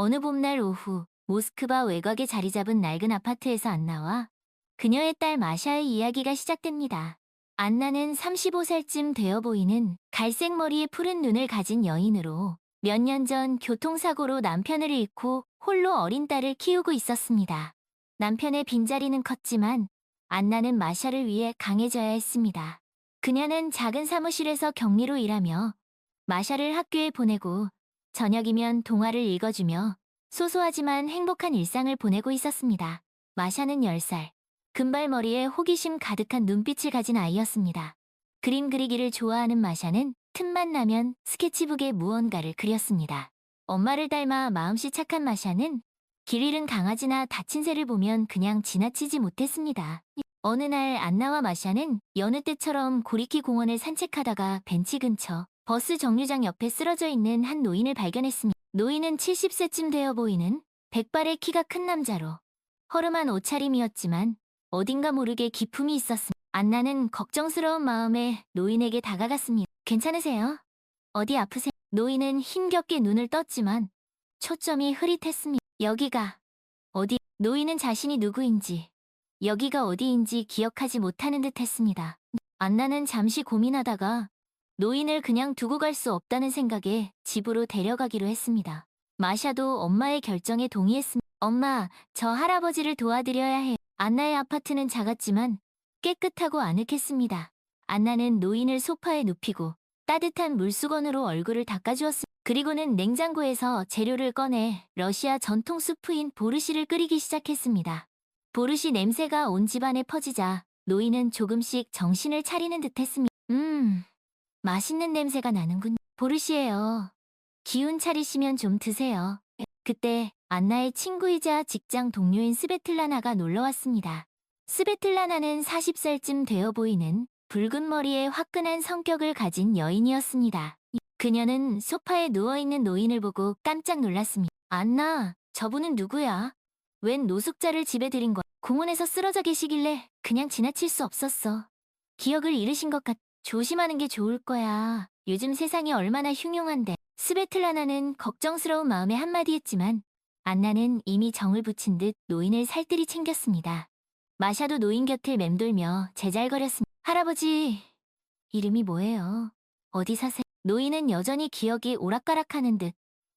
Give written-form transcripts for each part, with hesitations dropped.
어느 봄날 오후 모스크바 외곽에 자리 잡은 낡은 아파트에서 안나와 그녀의 딸 마샤의 이야기가 시작됩니다. 안나는 35살쯤 되어 보이는 갈색 머리에 푸른 눈을 가진 여인으로 몇 년 전 교통사고로 남편을 잃고 홀로 어린 딸을 키우고 있었습니다. 남편의 빈자리는 컸지만 안나는 마샤를 위해 강해져야 했습니다. 그녀는 작은 사무실에서 격리로 일하며 마샤를 학교에 보내고 저녁이면 동화를 읽어주며 소소하지만 행복한 일상을 보내고 있었습니다. 마샤는 10살, 금발머리에 호기심 가득한 눈빛을 가진 아이였습니다. 그림 그리기를 좋아하는 마샤는 틈만 나면 스케치북에 무언가를 그렸습니다. 엄마를 닮아 마음씨 착한 마샤는 길 잃은 강아지나 다친 새를 보면 그냥 지나치지 못했습니다. 어느 날 안나와 마샤는 여느 때처럼 고리키 공원을 산책하다가 벤치 근처 버스 정류장 옆에 쓰러져 있는 한 노인을 발견했습니다. 노인은 70세쯤 되어 보이는 백발의 키가 큰 남자로 허름한 옷차림이었지만 어딘가 모르게 기품이 있었습니다. 안나는 걱정스러운 마음에 노인에게 다가갔습니다. 괜찮으세요? 어디 아프세요? 노인은 힘겹게 눈을 떴지만 초점이 흐릿했습니다. 여기가 어디? 노인은 자신이 누구인지 여기가 어디인지 기억하지 못하는 듯 했습니다. 안나는 잠시 고민하다가 노인을 그냥 두고 갈 수 없다는 생각에 집으로 데려가기로 했습니다. 마샤도 엄마의 결정에 동의했습니다. 엄마, 저 할아버지를 도와드려야 해요. 안나의 아파트는 작았지만 깨끗하고 아늑했습니다. 안나는 노인을 소파에 눕히고 따뜻한 물수건으로 얼굴을 닦아주었습니다. 그리고는 냉장고에서 재료를 꺼내 러시아 전통 수프인 보르시를 끓이기 시작했습니다. 보르시 냄새가 온 집안에 퍼지자 노인은 조금씩 정신을 차리는 듯했습니다. 맛있는 냄새가 나는군요. 보르시예요. 기운 차리시면 좀 드세요. 그때 안나의 친구이자 직장 동료인 스베틀라나가 놀러왔습니다. 스베틀라나는 40살쯤 되어 보이는 붉은 머리에 화끈한 성격을 가진 여인이었습니다. 그녀는 소파에 누워있는 노인을 보고 깜짝 놀랐습니다. 안나, 저분은 누구야? 웬 노숙자를 집에 들인 거야? 공원에서 쓰러져 계시길래 그냥 지나칠 수 없었어. 기억을 잃으신 것 같아. 조심하는 게 좋을 거야. 요즘 세상이 얼마나 흉흉한데. 스베틀라나는 걱정스러운 마음에 한마디 했지만 안나는 이미 정을 붙인 듯 노인을 살뜰히 챙겼습니다. 마샤도 노인 곁을 맴돌며 제잘거렸습니다. 할아버지, 이름이 뭐예요? 어디 사세요? 노인은 여전히 기억이 오락가락하는 듯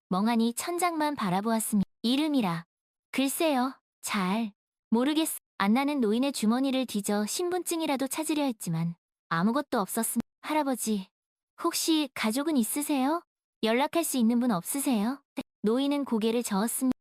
멍하니 천장만 바라보았습니다. 이름이라. 글쎄요, 잘 모르겠어. 안나는 노인의 주머니를 뒤져 신분증이라도 찾으려 했지만 아무것도 없었습니다. 할아버지, 혹시 가족은 있으세요? 연락할 수 있는 분 없으세요? 노인은 고개를 저었습니다.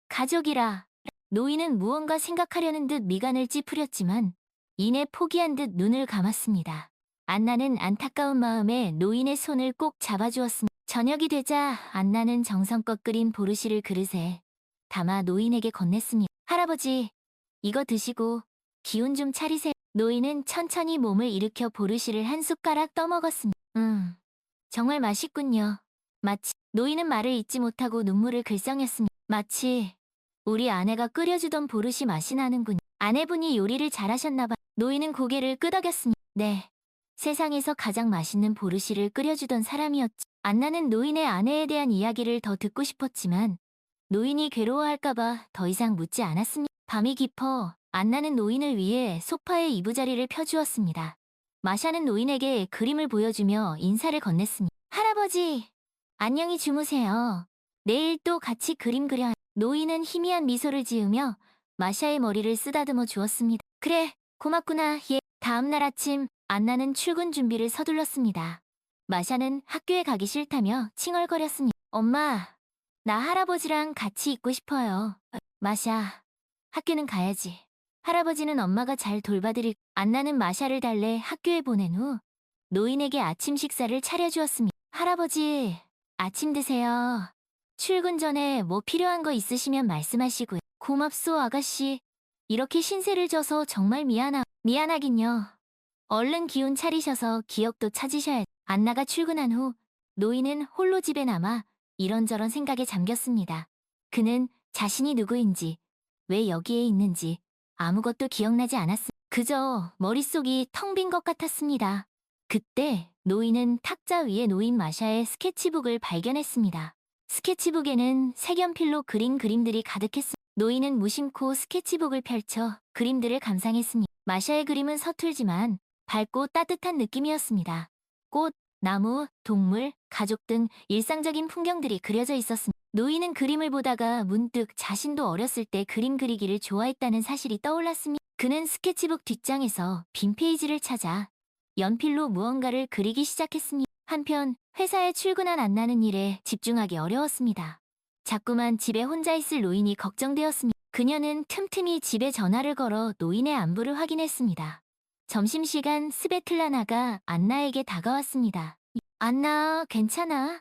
가족이라. 노인은 무언가 생각하려는 듯 미간을 찌푸렸지만 이내 포기한 듯 눈을 감았습니다. 안나는 안타까운 마음에 노인의 손을 꼭 잡아주었습니다. 저녁이 되자 안나는 정성껏 끓인 보르시를 그릇에 담아 노인에게 건넸습니다. 할아버지, 이거 드시고 기운 좀 차리세요. 노인은 천천히 몸을 일으켜 보르시를 한 숟가락 떠먹었습니다. 정말 맛있군요. 노인은 말을 잇지 못하고 눈물을 글썽였습니다. 마치 우리 아내가 끓여주던 보르시 맛이 나는군요. 아내분이 요리를 잘하셨나봐. 노인은 고개를 끄덕였습니다. 네, 세상에서 가장 맛있는 보르시를 끓여주던 사람이었죠. 안나는 노인의 아내에 대한 이야기를 더 듣고 싶었지만 노인이 괴로워할까봐 더 이상 묻지 않았습니다. 밤이 깊어 안나는 노인을 위해 소파에 이부자리를 펴주었습니다. 마샤는 노인에게 그림을 보여주며 인사를 건넸습니다. 할아버지, 안녕히 주무세요. 내일 또 같이 그림 그려요. 노인은 희미한 미소를 지으며 마샤의 머리를 쓰다듬어 주었습니다. 그래, 고맙구나. 예. 다음날 아침 안나는 출근 준비를 서둘렀습니다. 마샤는 학교에 가기 싫다며 칭얼거렸습니다. 엄마, 나 할아버지랑 같이 있고 싶어요. 마샤, 학교는 가야지. 할아버지는 엄마가 잘 돌봐드릴. 안나는 마샤를 달래 학교에 보낸 후 노인에게 아침 식사를 차려주었습니다. 할아버지, 아침 드세요. 출근 전에 뭐 필요한 거 있으시면 말씀하시고요. 고맙소, 아가씨. 이렇게 신세를 져서 정말 미안하긴요. 얼른 기운 차리셔서 기억도 찾으셔야. 안나가 출근한 후 노인은 홀로 집에 남아 이런저런 생각에 잠겼습니다. 그는 자신이 누구인지, 왜 여기에 있는지 아무것도 기억나지 않았습니다. 그저 머릿속이 텅 빈 것 같았습니다. 그때 노인은 탁자 위에 놓인 마샤의 스케치북을 발견했습니다. 스케치북에는 색연필로 그린 그림들이 가득했습니다. 노인은 무심코 스케치북을 펼쳐 그림들을 감상했습니다. 마샤의 그림은 서툴지만 밝고 따뜻한 느낌이었습니다. 꽃, 나무, 동물, 가족 등 일상적인 풍경들이 그려져 있었습니다. 노인은 그림을 보다가 문득 자신도 어렸을 때 그림 그리기를 좋아했다는 사실이 떠올랐습니다. 그는 스케치북 뒷장에서 빈 페이지를 찾아 연필로 무언가를 그리기 시작했습니다. 한편 회사에 출근한 안나는 일에 집중하기 어려웠습니다. 자꾸만 집에 혼자 있을 노인이 걱정되었습니다. 그녀는 틈틈이 집에 전화를 걸어 노인의 안부를 확인했습니다. 점심시간 스베틀라나가 안나에게 다가왔습니다. 안나, 괜찮아?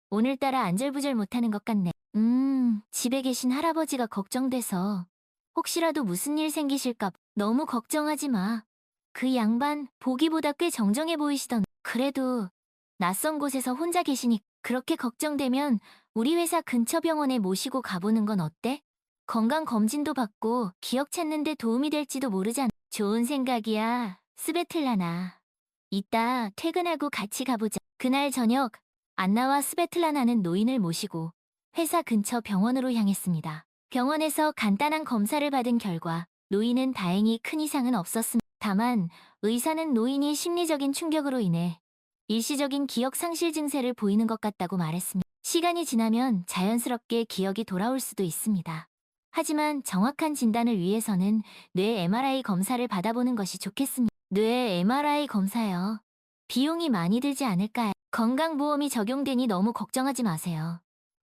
오늘따라 안절부절 못하는 것 같네. 집에 계신 할아버지가 걱정돼서 혹시라도 무슨 일 생기실까 봐. 너무 걱정하지 마. 그 양반 보기보다 꽤 정정해 보이시던. 그래도 낯선 곳에서 혼자 계시니 그렇게 걱정되면 우리 회사 근처 병원에 모시고 가보는 건 어때? 건강검진도 받고 기억 찾는 데 도움이 될지도 모르잖아. 좋은 생각이야, 스베틀라나. 이따 퇴근하고 같이 가보자. 그날 저녁, 안나와 스베틀라나는 노인을 모시고 회사 근처 병원으로 향했습니다. 병원에서 간단한 검사를 받은 결과 노인은 다행히 큰 이상은 없었습니다. 다만 의사는 노인이 심리적인 충격으로 인해 일시적인 기억 상실 증세를 보이는 것 같다고 말했습니다. 시간이 지나면 자연스럽게 기억이 돌아올 수도 있습니다. 하지만 정확한 진단을 위해서는 뇌 MRI 검사를 받아보는 것이 좋겠습니다. 뇌 MRI 검사요. 비용이 많이 들지 않을까요? 건강보험이 적용되니 너무 걱정하지 마세요.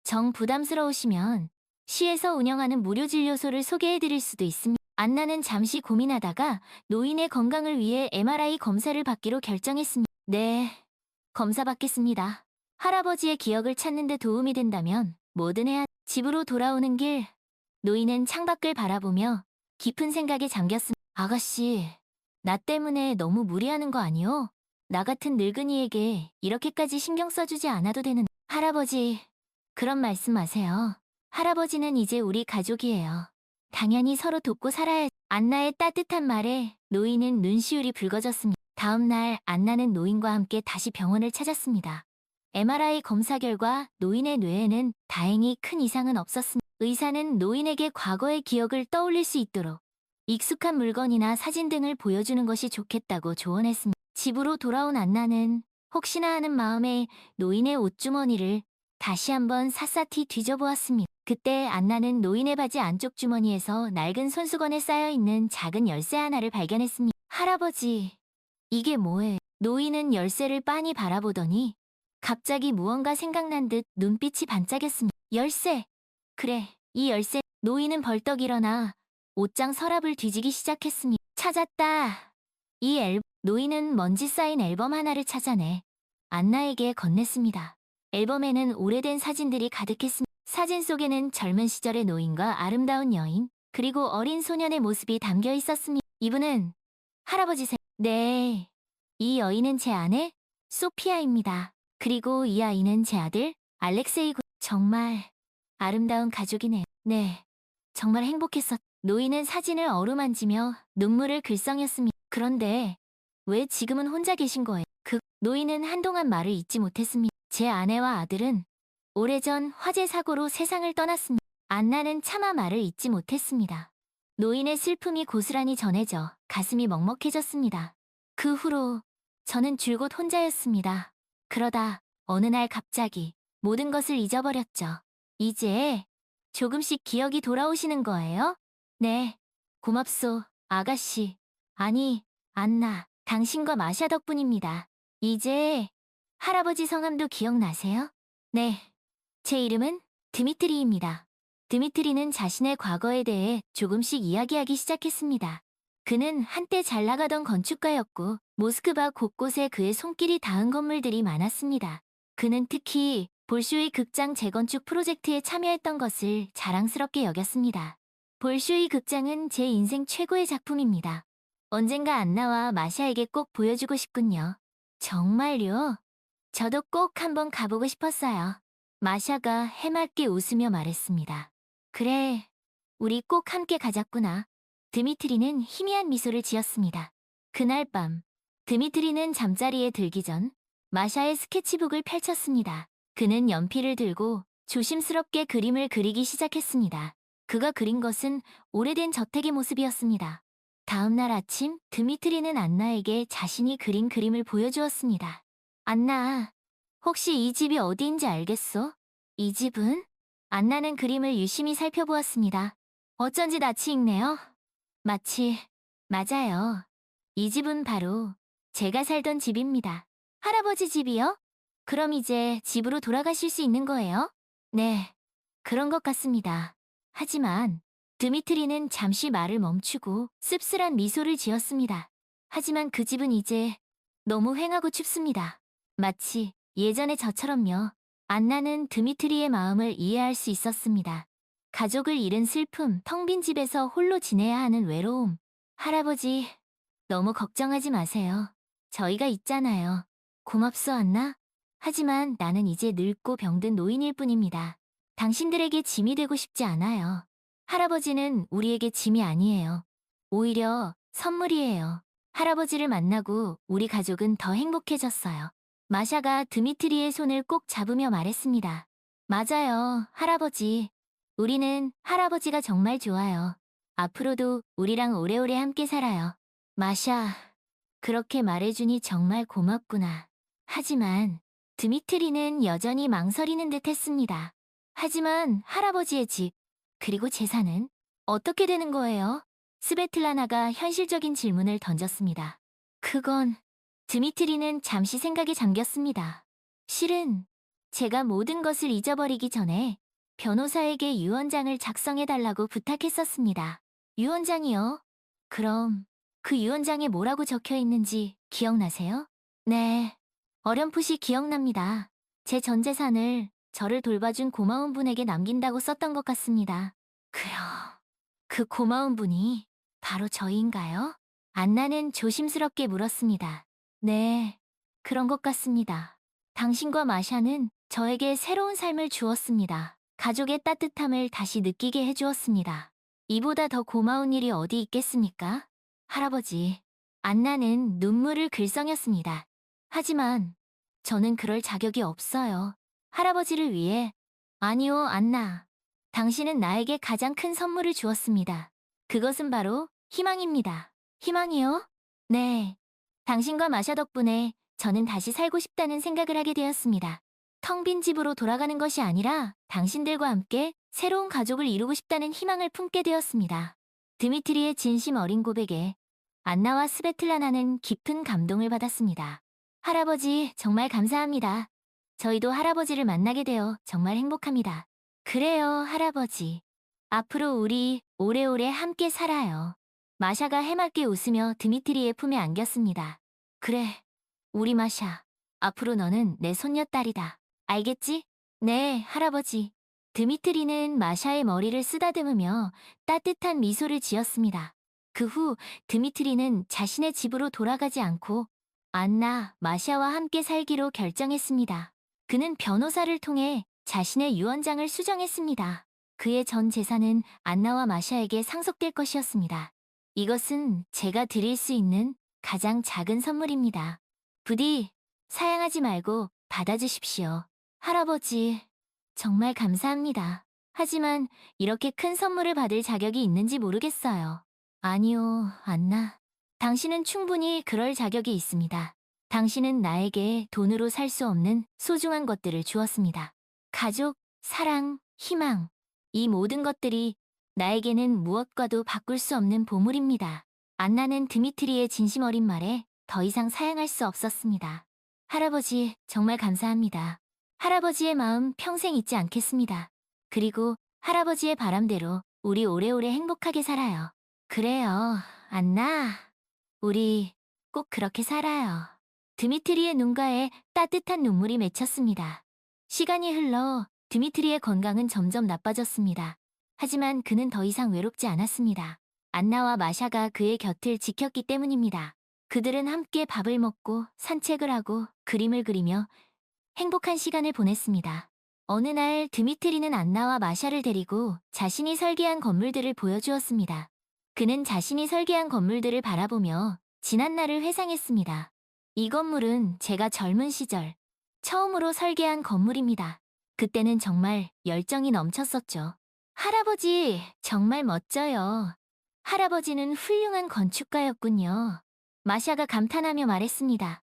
정 부담스러우시면 시에서 운영하는 무료 진료소를 소개해드릴 수도 있습니다. 안나는 잠시 고민하다가 노인의 건강을 위해 MRI 검사를 받기로 결정했습니다. 네, 검사 받겠습니다. 할아버지의 기억을 찾는 데 도움이 된다면 뭐든 해야. 집으로 돌아오는 길, 노인은 창밖을 바라보며 깊은 생각에 잠겼습니다. 아가씨, 나 때문에 너무 무리하는 거 아니요? 나 같은 늙은이에게 이렇게까지 신경 써주지 않아도 되는. 할아버지, 그런 말씀 마세요. 할아버지는 이제 우리 가족이에요. 당연히 서로 돕고 살아야. 안나의 따뜻한 말에 노인은 눈시울이 붉어졌습니다. 다음 날 안나는 노인과 함께 다시 병원을 찾았습니다. MRI 검사 결과 노인의 뇌에는 다행히 큰 이상은 없었습니다. 의사는 노인에게 과거의 기억을 떠올릴 수 있도록 익숙한 물건이나 사진 등을 보여주는 것이 좋겠다고 조언했습니다. 집으로 돌아온 안나는 혹시나 하는 마음에 노인의 옷주머니를 다시 한번 샅샅이 뒤져보았습니다. 그때 안나는 노인의 바지 안쪽 주머니에서 낡은 손수건에 쌓여있는 작은 열쇠 하나를 발견했습니다. 할아버지, 이게 뭐예요? 노인은 열쇠를 빤히 바라보더니 갑자기 무언가 생각난 듯 눈빛이 반짝였습니다. 열쇠! 그래, 이 열쇠. 노인은 벌떡 일어나 옷장 서랍을 뒤지기 시작했습니다. 찾았다. 이 앨범. 노인은 먼지 쌓인 앨범 하나를 찾아내 안나에게 건넸습니다. 앨범에는 오래된 사진들이 가득했습니다. 사진 속에는 젊은 시절의 노인과 아름다운 여인, 그리고 어린 소년의 모습이 담겨 있었습니다. 이분은 할아버지세요? 네. 이 여인은 제 아내 소피아입니다. 그리고 이 아이는 제 아들 알렉세이 군. 정말 아름다운 가족이네요. 네. 정말 행복했었. 노인은 사진을 어루만지며 눈물을 글썽였습니다. 그런데 왜 지금은 혼자 계신 거예요? 노인은 한동안 말을 잇지 못했습니다. 제 아내와 아들은 오래전 화재 사고로 세상을 떠났습니다. 안나는 차마 말을 잇지 못했습니다. 노인의 슬픔이 고스란히 전해져 가슴이 먹먹해졌습니다. 그 후로 저는 줄곧 혼자였습니다. 그러다 어느 날 갑자기 모든 것을 잊어버렸죠. 이제 조금씩 기억이 돌아오시는 거예요? 네, 고맙소, 아가씨. 아니, 안나, 당신과 마샤 덕분입니다. 이제 할아버지 성함도 기억나세요? 네, 제 이름은 드미트리입니다. 드미트리는 자신의 과거에 대해 조금씩 이야기하기 시작했습니다. 그는 한때 잘 나가던 건축가였고 모스크바 곳곳에 그의 손길이 닿은 건물들이 많았습니다. 그는 특히 볼쇼이 극장 재건축 프로젝트에 참여했던 것을 자랑스럽게 여겼습니다. 볼쇼이 극장은 제 인생 최고의 작품입니다. 언젠가 안나와 마샤에게 꼭 보여주고 싶군요. 정말요? 저도 꼭 한번 가보고 싶었어요. 마샤가 해맑게 웃으며 말했습니다. 그래, 우리 꼭 함께 가자꾸나. 드미트리는 희미한 미소를 지었습니다. 그날 밤, 드미트리는 잠자리에 들기 전 마샤의 스케치북을 펼쳤습니다. 그는 연필을 들고 조심스럽게 그림을 그리기 시작했습니다. 그가 그린 것은 오래된 저택의 모습이었습니다. 다음 날 아침, 드미트리는 안나에게 자신이 그린 그림을 보여주었습니다. 안나, 혹시 이 집이 어디인지 알겠어? 이 집은? 안나는 그림을 유심히 살펴보았습니다. 어쩐지 낯이 익네요. 마치, 맞아요. 이 집은 바로 제가 살던 집입니다. 할아버지 집이요? 그럼 이제 집으로 돌아가실 수 있는 거예요? 네, 그런 것 같습니다. 하지만 드미트리는 잠시 말을 멈추고 씁쓸한 미소를 지었습니다. 하지만 그 집은 이제 너무 휑하고 춥습니다. 마치 예전의 저처럼요. 안나는 드미트리의 마음을 이해할 수 있었습니다. 가족을 잃은 슬픔, 텅 빈 집에서 홀로 지내야 하는 외로움. 할아버지, 너무 걱정하지 마세요. 저희가 있잖아요. 고맙소, 안나? 하지만 나는 이제 늙고 병든 노인일 뿐입니다. 당신들에게 짐이 되고 싶지 않아요. 할아버지는 우리에게 짐이 아니에요. 오히려 선물이에요. 할아버지를 만나고 우리 가족은 더 행복해졌어요. 마샤가 드미트리의 손을 꼭 잡으며 말했습니다. 맞아요, 할아버지. 우리는 할아버지가 정말 좋아요. 앞으로도 우리랑 오래오래 함께 살아요. 마샤, 그렇게 말해주니 정말 고맙구나. 하지만 드미트리는 여전히 망설이는 듯 했습니다. 하지만 할아버지의 집, 그리고 재산은 어떻게 되는 거예요? 스베틀라나가 현실적인 질문을 던졌습니다. 그건 드미트리는 잠시 생각에 잠겼습니다. 실은 제가 모든 것을 잊어버리기 전에 변호사에게 유언장을 작성해달라고 부탁했었습니다. 유언장이요? 그럼 그 유언장에 뭐라고 적혀 있는지 기억나세요? 네, 어렴풋이 기억납니다. 제 전 재산을 저를 돌봐준 고마운 분에게 남긴다고 썼던 것 같습니다. 그 고마운 분이 바로 저희인가요? 안나는 조심스럽게 물었습니다. 네, 그런 것 같습니다. 당신과 마샤는 저에게 새로운 삶을 주었습니다. 가족의 따뜻함을 다시 느끼게 해주었습니다. 이보다 더 고마운 일이 어디 있겠습니까? 할아버지, 안나는 눈물을 글썽였습니다. 하지만 저는 그럴 자격이 없어요. 할아버지를 위해. 아니요, 안나. 당신은 나에게 가장 큰 선물을 주었습니다. 그것은 바로 희망입니다. 희망이요? 네. 당신과 마샤 덕분에 저는 다시 살고 싶다는 생각을 하게 되었습니다. 텅 빈 집으로 돌아가는 것이 아니라 당신들과 함께 새로운 가족을 이루고 싶다는 희망을 품게 되었습니다. 드미트리의 진심 어린 고백에 안나와 스베틀라나는 깊은 감동을 받았습니다. 할아버지, 정말 감사합니다. 저희도 할아버지를 만나게 되어 정말 행복합니다. 그래요, 할아버지. 앞으로 우리 오래오래 함께 살아요. 마샤가 해맑게 웃으며 드미트리의 품에 안겼습니다. 그래, 우리 마샤. 앞으로 너는 내 손녀딸이다. 알겠지? 네, 할아버지. 드미트리는 마샤의 머리를 쓰다듬으며 따뜻한 미소를 지었습니다. 그 후 드미트리는 자신의 집으로 돌아가지 않고 안나, 마샤와 함께 살기로 결정했습니다. 그는 변호사를 통해 자신의 유언장을 수정했습니다. 그의 전 재산은 안나와 마샤에게 상속될 것이었습니다. 이것은 제가 드릴 수 있는 가장 작은 선물입니다. 부디 사양하지 말고 받아주십시오. 할아버지, 정말 감사합니다. 하지만 이렇게 큰 선물을 받을 자격이 있는지 모르겠어요. 아니요, 안나. 당신은 충분히 그럴 자격이 있습니다. 당신은 나에게 돈으로 살 수 없는 소중한 것들을 주었습니다. 가족, 사랑, 희망. 이 모든 것들이 나에게는 무엇과도 바꿀 수 없는 보물입니다. 안나는 드미트리의 진심 어린 말에 더 이상 사양할 수 없었습니다. 할아버지, 정말 감사합니다. 할아버지의 마음 평생 잊지 않겠습니다. 그리고 할아버지의 바람대로 우리 오래오래 행복하게 살아요. 그래요, 안나. 우리 꼭 그렇게 살아요. 드미트리의 눈가에 따뜻한 눈물이 맺혔습니다. 시간이 흘러 드미트리의 건강은 점점 나빠졌습니다. 하지만 그는 더 이상 외롭지 않았습니다. 안나와 마샤가 그의 곁을 지켰기 때문입니다. 그들은 함께 밥을 먹고 산책을 하고 그림을 그리며 행복한 시간을 보냈습니다. 어느 날 드미트리는 안나와 마샤를 데리고 자신이 설계한 건물들을 보여주었습니다. 그는 자신이 설계한 건물들을 바라보며 지난 날을 회상했습니다. 이 건물은 제가 젊은 시절 처음으로 설계한 건물입니다. 그때는 정말 열정이 넘쳤었죠. 할아버지, 정말 멋져요. 할아버지는 훌륭한 건축가였군요. 마샤가 감탄하며 말했습니다.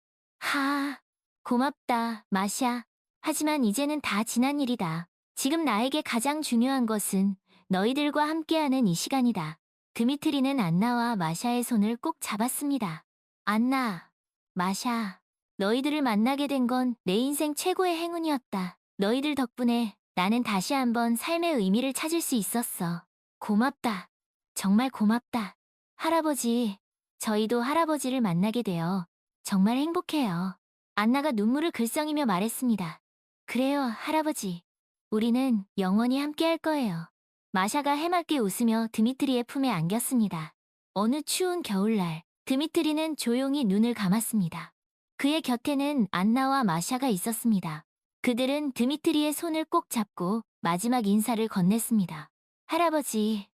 고맙다, 마샤. 하지만 이제는 다 지난 일이다. 지금 나에게 가장 중요한 것은 너희들과 함께하는 이 시간이다. 드미트리는 안나와 마샤의 손을 꼭 잡았습니다. 안나, 마샤, 너희들을 만나게 된 건 내 인생 최고의 행운이었다. 너희들 덕분에 나는 다시 한번 삶의 의미를 찾을 수 있었어. 고맙다. 정말 고맙다. 할아버지, 저희도 할아버지를 만나게 되어 정말 행복해요. 안나가 눈물을 글썽이며 말했습니다. 그래요, 할아버지. 우리는 영원히 함께할 거예요. 마샤가 해맑게 웃으며 드미트리의 품에 안겼습니다. 어느 추운 겨울날, 드미트리는 조용히 눈을 감았습니다. 그의 곁에는 안나와 마샤가 있었습니다. 그들은 드미트리의 손을 꼭 잡고 마지막 인사를 건넸습니다. 할아버지,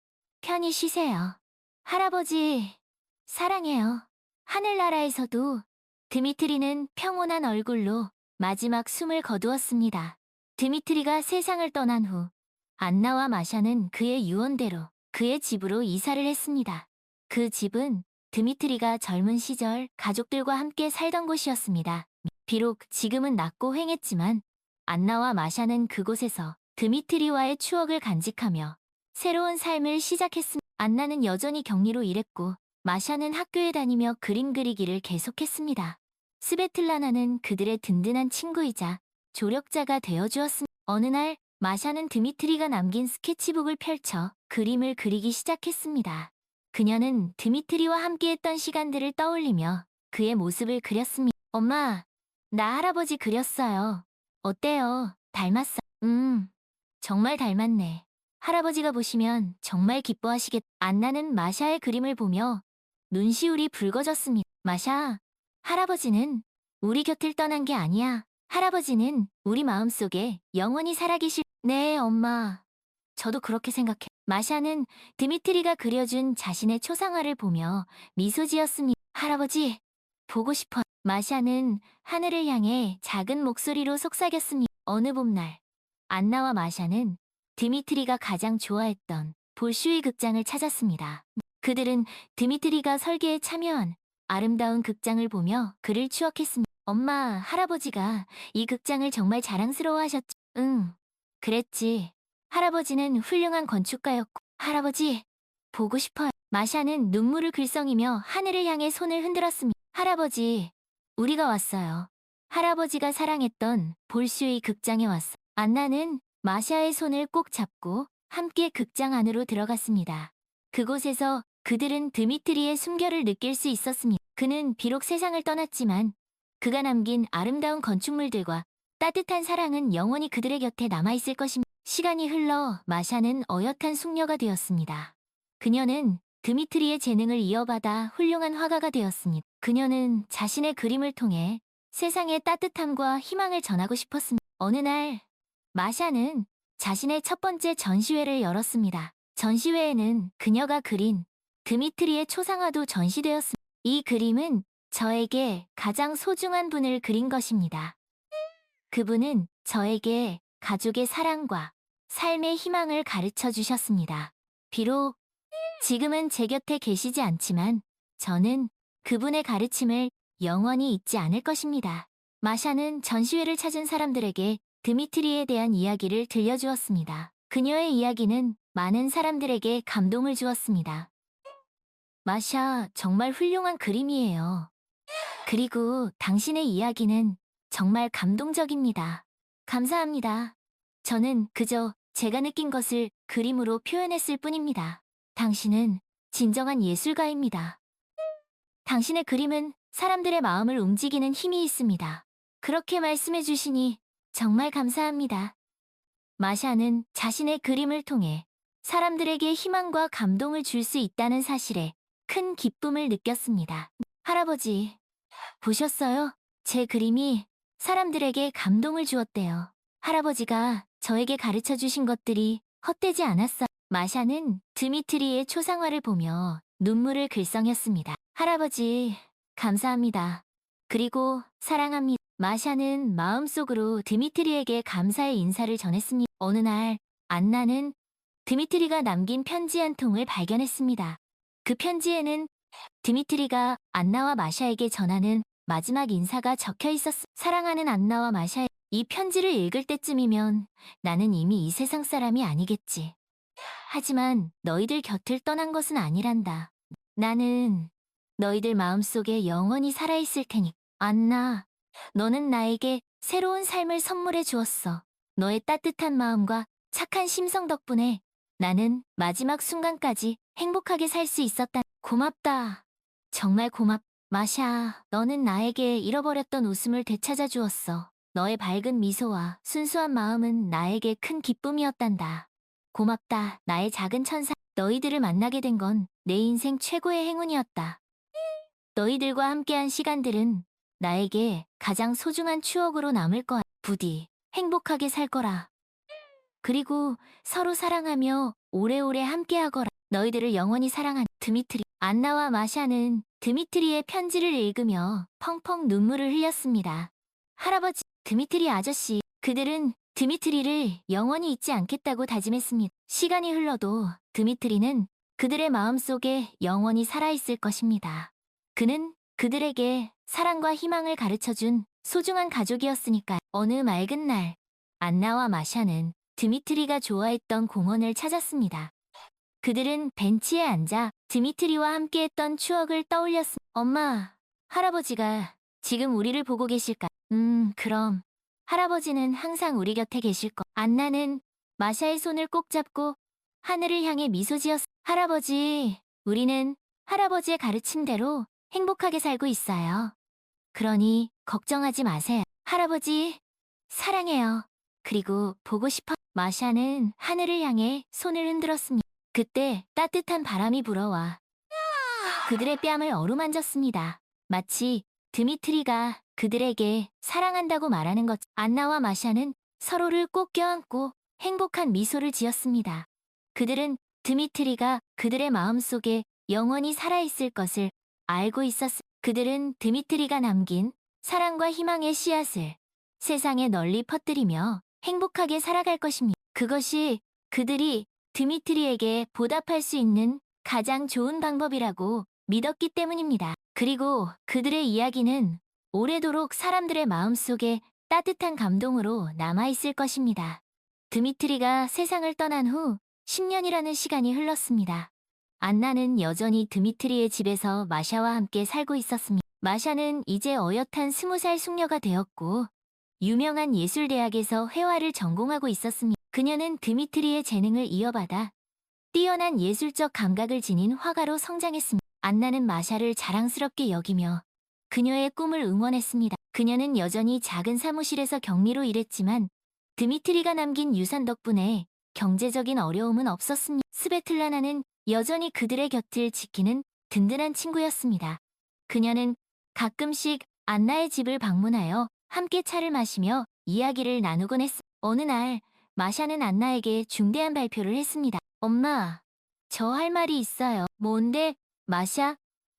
편히 쉬세요. 할아버지, 사랑해요. 하늘나라에서도 드미트리는 평온한 얼굴로 마지막 숨을 거두었습니다. 드미트리가 세상을 떠난 후 안나와 마샤는 그의 유언대로 그의 집으로 이사를 했습니다. 그 집은 드미트리가 젊은 시절 가족들과 함께 살던 곳이었습니다. 비록 지금은 낮고 횡했지만 안나와 마샤는 그곳에서 드미트리와의 추억을 간직하며 새로운 삶을 시작했습니다. 안나는 여전히 격리로 일했고 마샤는 학교에 다니며 그림 그리기를 계속했습니다. 스베틀라나는 그들의 든든한 친구이자 조력자가 되어주었습니다. 어느 날 마샤는 드미트리가 남긴 스케치북을 펼쳐 그림을 그리기 시작했습니다. 그녀는 드미트리와 함께했던 시간들을 떠올리며 그의 모습을 그렸습니다. 엄마, 나 할아버지 그렸어요. 어때요? 닮았어? 정말 닮았네. 할아버지가 보시면 정말 기뻐하시겠. 안나는 마샤의 그림을 보며 눈시울이 붉어졌습니다. 마샤, 할아버지는 우리 곁을 떠난 게 아니야. 할아버지는 우리 마음속에 영원히 살아계실. 네, 엄마. 저도 그렇게 생각해. 마샤는 드미트리가 그려준 자신의 초상화를 보며 미소 지었습니다. 할아버지, 보고 싶어. 마샤는 하늘을 향해 작은 목소리로 속삭였습니다. 어느 봄날, 안나와 마샤는 드미트리가 가장 좋아했던 볼슈이 극장을 찾았습니다. 그들은 드미트리가 설계에 참여한 아름다운 극장을 보며 그를 추억했습니다. 엄마, 할아버지가 이 극장을 정말 자랑스러워하셨죠? 응, 그랬지. 할아버지는 훌륭한 건축가였고, 할아버지, 보고 싶어요. 마샤는 눈물을 글썽이며 하늘을 향해 손을 흔들었습니다. 할아버지, 우리가 왔어요. 할아버지가 사랑했던 볼슈이 극장에 왔어. 안나는 마샤의 손을 꼭 잡고 함께 극장 안으로 들어갔습니다. 그곳에서 그들은 드미트리의 숨결을 느낄 수 있었습니다. 그는 비록 세상을 떠났지만 그가 남긴 아름다운 건축물들과 따뜻한 사랑은 영원히 그들의 곁에 남아있을 것입니다. 시간이 흘러 마샤는 어엿한 숙녀가 되었습니다. 그녀는 드미트리의 재능을 이어받아 훌륭한 화가가 되었습니다. 그녀는 자신의 그림을 통해 세상에 따뜻함과 희망을 전하고 싶었습니다. 어느 날 마샤는 자신의 첫 번째 전시회를 열었습니다. 전시회에는 그녀가 그린 드미트리의 초상화도 전시되었습니다. 이 그림은 저에게 가장 소중한 분을 그린 것입니다. 그분은 저에게 가족의 사랑과 삶의 희망을 가르쳐 주셨습니다. 비록 지금은 제 곁에 계시지 않지만 저는 그분의 가르침을 영원히 잊지 않을 것입니다. 마샤는 전시회를 찾은 사람들에게 드미트리에 대한 이야기를 들려주었습니다. 그녀의 이야기는 많은 사람들에게 감동을 주었습니다. 마샤, 정말 훌륭한 그림이에요. 그리고 당신의 이야기는 정말 감동적입니다. 감사합니다. 저는 그저 제가 느낀 것을 그림으로 표현했을 뿐입니다. 당신은 진정한 예술가입니다. 당신의 그림은 사람들의 마음을 움직이는 힘이 있습니다. 그렇게 말씀해 주시니 정말 감사합니다. 마샤는 자신의 그림을 통해 사람들에게 희망과 감동을 줄 수 있다는 사실에 큰 기쁨을 느꼈습니다. 할아버지, 보셨어요? 제 그림이 사람들에게 감동을 주었대요. 할아버지가 저에게 가르쳐 주신 것들이 헛되지 않았어요. 마샤는 드미트리의 초상화를 보며 눈물을 글썽였습니다. 할아버지, 감사합니다. 그리고 사랑합니다. 마샤는 마음속으로 드미트리에게 감사의 인사를 전했습니다. 어느 날 안나는 드미트리가 남긴 편지 한 통을 발견했습니다. 그 편지에는 드미트리가 안나와 마샤에게 전하는 마지막 인사가 적혀 있었어. 사랑하는 안나와 마샤, 이 편지를 읽을 때쯤이면 나는 이미 이 세상 사람이 아니겠지. 하지만 너희들 곁을 떠난 것은 아니란다. 나는 너희들 마음속에 영원히 살아있을 테니. 안나, 너는 나에게 새로운 삶을 선물해 주었어. 너의 따뜻한 마음과 착한 심성 덕분에 나는 마지막 순간까지 행복하게 살 수 있었다. 고맙다. 정말 마샤, 너는 나에게 잃어버렸던 웃음을 되찾아 주었어. 너의 밝은 미소와 순수한 마음은 나에게 큰 기쁨이었단다. 고맙다, 나의 작은 천사. 너희들을 만나게 된 건 내 인생 최고의 행운이었다. 너희들과 함께한 시간들은 나에게 가장 소중한 추억으로 남을 거야. 부디 행복하게 살 거라. 그리고 서로 사랑하며 오래오래 함께하거라. 너희들을 영원히 사랑한 드미트리. 안나와 마샤는 드미트리의 편지를 읽으며 펑펑 눈물을 흘렸습니다. 할아버지, 드미트리 아저씨, 그들은 드미트리를 영원히 잊지 않겠다고 다짐했습니다. 시간이 흘러도 드미트리는 그들의 마음속에 영원히 살아있을 것입니다. 그는 그들에게 사랑과 희망을 가르쳐준 소중한 가족이었으니까. 어느 맑은 날, 안나와 마샤는 드미트리가 좋아했던 공원을 찾았습니다. 그들은 벤치에 앉아 드미트리와 함께했던 추억을 떠올렸습니다. 엄마, 할아버지가 지금 우리를 보고 계실까? 그럼 할아버지는 항상 우리 곁에 계실 거. 안나는 마샤의 손을 꼭 잡고 하늘을 향해 미소 지었습니다. 할아버지, 우리는 할아버지의 가르침대로 행복하게 살고 있어요. 그러니 걱정하지 마세요. 할아버지, 사랑해요. 그리고 보고 싶어. 마샤는 하늘을 향해 손을 흔들었습니다. 그때 따뜻한 바람이 불어와 그들의 뺨을 어루만졌습니다. 마치 드미트리가 그들에게 사랑한다고 말하는 것. 안나와 마샤는 서로를 꼭 껴안고 행복한 미소를 지었습니다. 그들은 드미트리가 그들의 마음속에 영원히 살아있을 것을 알고 있었습니다. 그들은 드미트리가 남긴 사랑과 희망의 씨앗을 세상에 널리 퍼뜨리며 행복하게 살아갈 것입니다. 그것이 그들이 드미트리에게 보답할 수 있는 가장 좋은 방법이라고 믿었기 때문입니다. 그리고 그들의 이야기는 오래도록 사람들의 마음속에 따뜻한 감동으로 남아있을 것입니다. 드미트리가 세상을 떠난 후 10년이라는 시간이 흘렀습니다. 안나는 여전히 드미트리의 집에서 마샤와 함께 살고 있었습니다. 마샤는 이제 어엿한 20살 숙녀가 되었고 유명한 예술대학에서 회화를 전공하고 있었습니다. 그녀는 드미트리의 재능을 이어받아 뛰어난 예술적 감각을 지닌 화가로 성장했습니다. 안나는 마샤를 자랑스럽게 여기며 그녀의 꿈을 응원했습니다. 그녀는 여전히 작은 사무실에서 경리로 일했지만 드미트리가 남긴 유산 덕분에 경제적인 어려움은 없었습니다. 스베틀라나는 여전히 그들의 곁을 지키는 든든한 친구였습니다. 그녀는 가끔씩 안나의 집을 방문하여 함께 차를 마시며 이야기를 나누곤 했습니다. 어느 날 마샤는 안나에게 중대한 발표를 했습니다. 엄마, 저 할 말이 있어요. 뭔데, 마샤?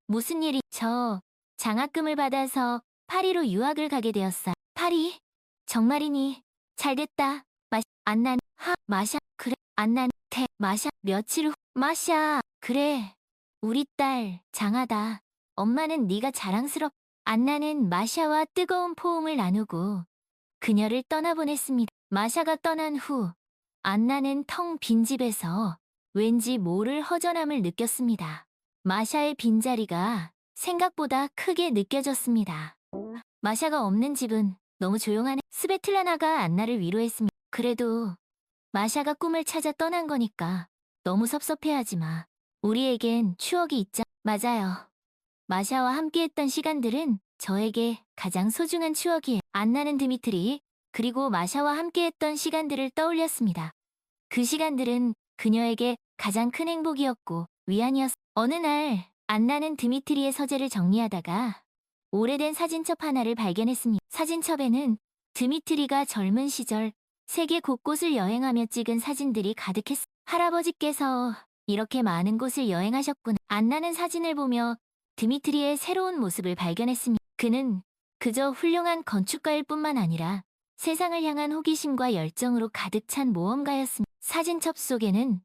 무슨 일이? 저 장학금을 받아서 파리로 유학을 가게 되었어요. 파리? 정말이니? 잘됐다. 마샤, 그래. 마샤, 며칠 후. 마샤, 그래. 우리 딸, 장하다. 엄마는 네가 자랑스럽. 안나는 마샤와 뜨거운 포옹을 나누고 그녀를 떠나보냈습니다. 마샤가 떠난 후 안나는 텅 빈 집에서 왠지 모를 허전함을 느꼈습니다. 마샤의 빈자리가 생각보다 크게 느껴졌습니다. 마샤가 없는 집은 너무 조용하네. 스베틀라나가 안나를 위로했습니다. 그래도 마샤가 꿈을 찾아 떠난 거니까 너무 섭섭해하지 마. 우리에겐 추억이 있자. 맞아요. 마샤와 함께했던 시간들은 저에게 가장 소중한 추억이에요. 안나는 드미트리, 그리고 마샤와 함께했던 시간들을 떠올렸습니다. 그 시간들은 그녀에게 가장 큰 행복이었고 위안이었어. 어느 날 안나는 드미트리의 서재를 정리하다가 오래된 사진첩 하나를 발견했습니다. 사진첩에는 드미트리가 젊은 시절 세계 곳곳을 여행하며 찍은 사진들이 가득했어. 할아버지께서 이렇게 많은 곳을 여행하셨구나. 안나는 사진을 보며 드미트리의 새로운 모습을 발견했습니다. 그는 그저 훌륭한 건축가일 뿐만 아니라 세상을 향한 호기심과 열정으로 가득 찬 모험가였습니다. 사진첩 속에는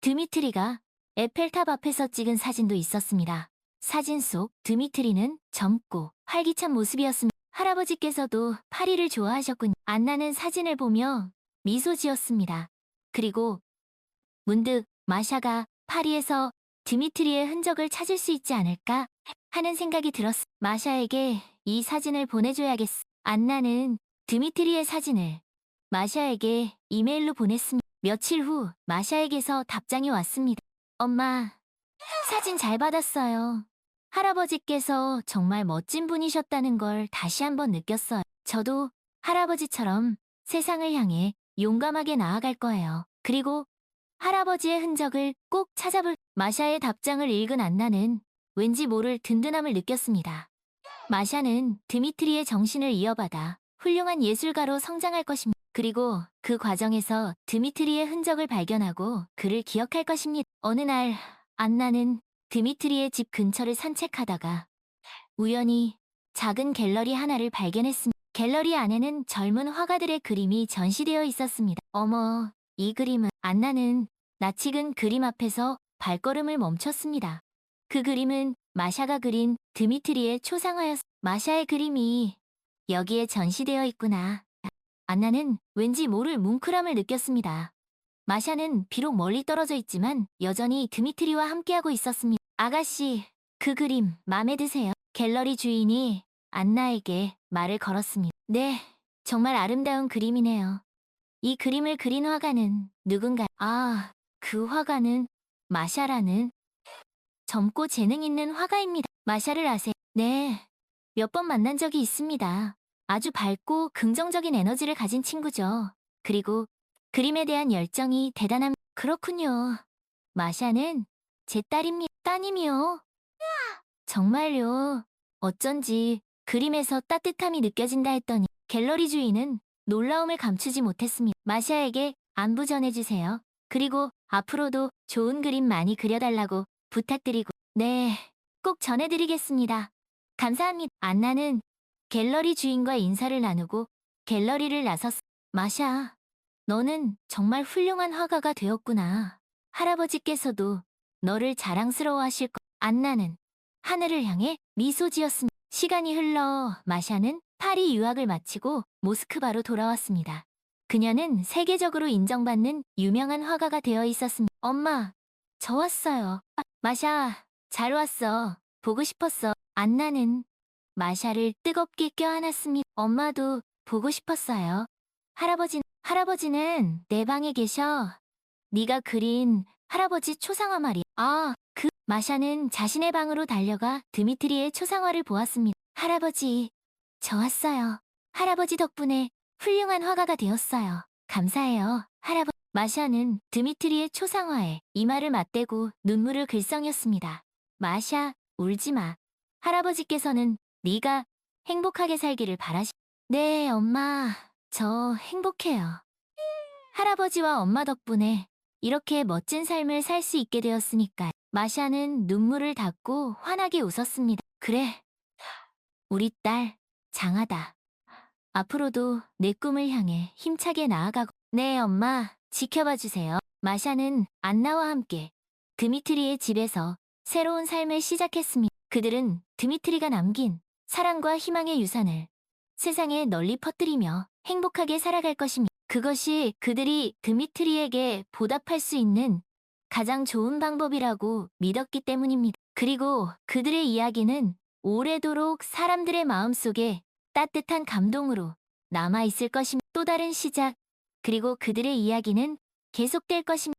드미트리가 에펠탑 앞에서 찍은 사진도 있었습니다. 사진 속 드미트리는 젊고 활기찬 모습이었습니다. 할아버지께서도 파리를 좋아하셨군요. 안나는 사진을 보며 미소 지었습니다. 그리고 문득 마샤가 파리에서 드미트리의 흔적을 찾을 수 있지 않을까 하는 생각이 들었어. 마샤에게 이 사진을 보내줘야겠어. 안나는 드미트리의 사진을 마샤에게 이메일로 보냈습니다. 며칠 후 마샤에게서 답장이 왔습니다. 엄마, 사진 잘 받았어요. 할아버지께서 정말 멋진 분이셨다는 걸 다시 한번 느꼈어요. 저도 할아버지처럼 세상을 향해 용감하게 나아갈 거예요. 그리고 할아버지의 흔적을 꼭 찾아볼. 마샤의 답장을 읽은 안나는 왠지 모를 든든함을 느꼈습니다. 마샤는 드미트리의 정신을 이어받아 훌륭한 예술가로 성장할 것입니다. 그리고 그 과정에서 드미트리의 흔적을 발견하고 그를 기억할 것입니다. 어느 날 안나는 드미트리의 집 근처를 산책하다가 우연히 작은 갤러리 하나를 발견했습니다. 갤러리 안에는 젊은 화가들의 그림이 전시되어 있었습니다. 어머, 이 그림은. 안나는 낯익은 그림 앞에서 발걸음을 멈췄습니다. 그 그림은 마샤가 그린 드미트리의 초상화였습니다. 마샤의 그림이 여기에 전시되어 있구나. 안나는 왠지 모를 뭉클함을 느꼈습니다. 마샤는 비록 멀리 떨어져 있지만 여전히 드미트리와 함께하고 있었습니다. 아가씨, 그 그림 마음에 드세요? 갤러리 주인이 안나에게 말을 걸었습니다. 네, 정말 아름다운 그림이네요. 이 그림을 그린 화가는 누군가? 아, 그 화가는 마샤라는 젊고 재능 있는 화가입니다. 마샤를 아세요? 네, 몇 번 만난 적이 있습니다. 아주 밝고 긍정적인 에너지를 가진 친구죠. 그리고 그림에 대한 열정이 대단함. 그렇군요. 마샤는 제 딸입니다. 따님이요? 정말요. 어쩐지 그림에서 따뜻함이 느껴진다 했더니 갤러리 주인은 놀라움을 감추지 못했습니다. 마샤에게 안부 전해주세요. 그리고 앞으로도 좋은 그림 많이 그려달라고 부탁드리고. 네, 꼭 전해드리겠습니다. 감사합니다. 안나는 갤러리 주인과 인사를 나누고 갤러리를 나섰습니다. 마샤, 너는 정말 훌륭한 화가가 되었구나. 할아버지께서도 너를 자랑스러워하실 것. 안나는 하늘을 향해 미소 지었습니다. 시간이 흘러 마샤는 파리 유학을 마치고 모스크바로 돌아왔습니다. 그녀는 세계적으로 인정받는 유명한 화가가 되어 있었습니다. 엄마, 저 왔어요. 마샤, 잘 왔어. 보고 싶었어. 안나는 마샤를 뜨겁게 껴안았습니다. 엄마도 보고 싶었어요. 할아버지는 내 방에 계셔. 네가 그린 할아버지 초상화 말이야. 아, 마샤는 자신의 방으로 달려가 드미트리의 초상화를 보았습니다. 할아버지, 저 왔어요. 할아버지 덕분에 훌륭한 화가가 되었어요. 감사해요, 할아버지. 마샤는 드미트리의 초상화에 이마를 맞대고 눈물을 글썽였습니다. 마샤, 울지 마. 할아버지께서는 네가 행복하게 살기를 바라시. 네, 엄마, 저 행복해요. 할아버지와 엄마 덕분에 이렇게 멋진 삶을 살 수 있게 되었으니까. 마샤는 눈물을 닦고 환하게 웃었습니다. 그래, 우리 딸 장하다. 앞으로도 내 꿈을 향해 힘차게 나아가고. 네, 엄마, 지켜봐 주세요. 마샤는 안나와 함께 드미트리의 집에서 새로운 삶을 시작했습니다. 그들은 드미트리가 남긴 사랑과 희망의 유산을 세상에 널리 퍼뜨리며 행복하게 살아갈 것입니다. 그것이 그들이 드미트리에게 보답할 수 있는 가장 좋은 방법이라고 믿었기 때문입니다. 그리고 그들의 이야기는 오래도록 사람들의 마음속에 따뜻한 감동으로 남아있을 것입니다. 또 다른 시작, 그리고 그들의 이야기는 계속될 것입니다.